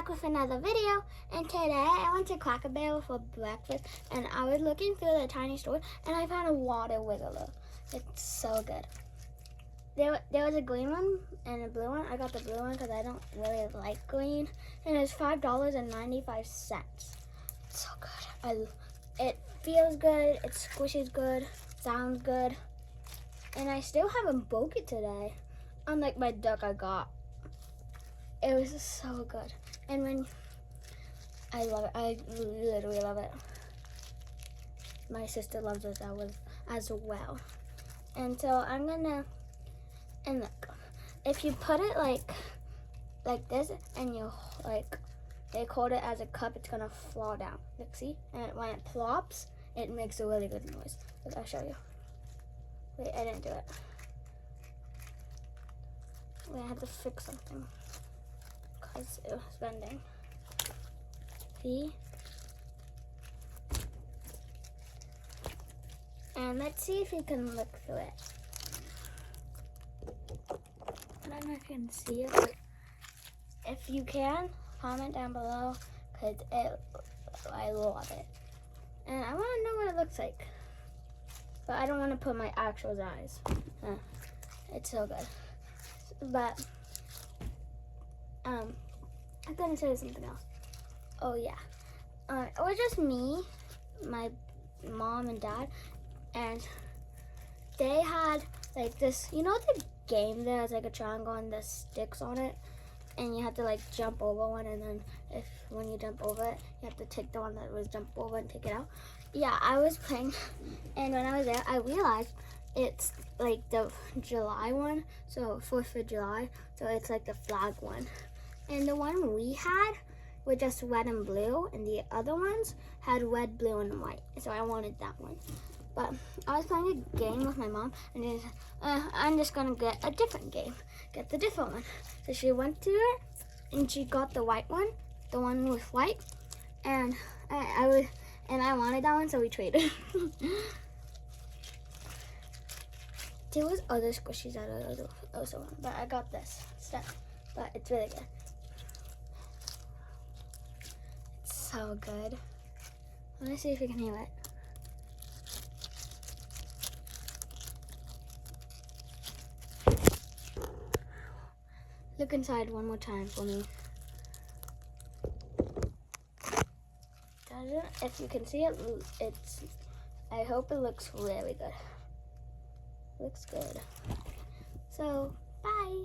back with another video, and today I went to Cracker Barrel for breakfast, and I was looking through the tiny store, and I found a water wiggler. It's so good. There was a green one and a blue one. I got the blue one because I don't really like green, and it's $5.95. It's so good. It feels good, it squishes good, sounds good, and I still haven't broke it today, unlike my duck I got. It was so good, and when I love it, I literally love it. My sister loves it as well, and so I'm gonna. And look, if you put it like this, and you they hold it as a cup, it's gonna fall down. Look, see? And when it plops, it makes a really good noise. Look, I'll show you. Wait, I didn't do it. Wait, I had to fix something because it was bending. See? And let's see if you can look through it. I don't know if you can see it, but if you can, comment down below, because I love it. And I want to know what it looks like. But I don't want to put my actual eyes. It's so good. But, I'm going to say something else. Oh, yeah. It was just me, my mom and dad, and they had like this, you know the game there's like a triangle and there's sticks on it, and you have to like jump over one, and then when you jump over it, you have to take the one that was jump over and take it out. Yeah, I was playing, and when I was there, I realized it's like the July one, so 4th of July, so it's like the flag one. And the one we had was just red and blue, and the other ones had red, blue, and white, so I wanted that one. But I was playing a game with my mom, and I'm just gonna get a different game, get the different one. So she went to it, and she got the white one, the one with white, and I wanted that one, so we traded. There was other squishies that I also want, but I got this stuff. But it's really good. It's so good. Let me see if you can hear it. Look inside one more time for me. If you can see it, I hope it looks really good. Looks good. So, bye.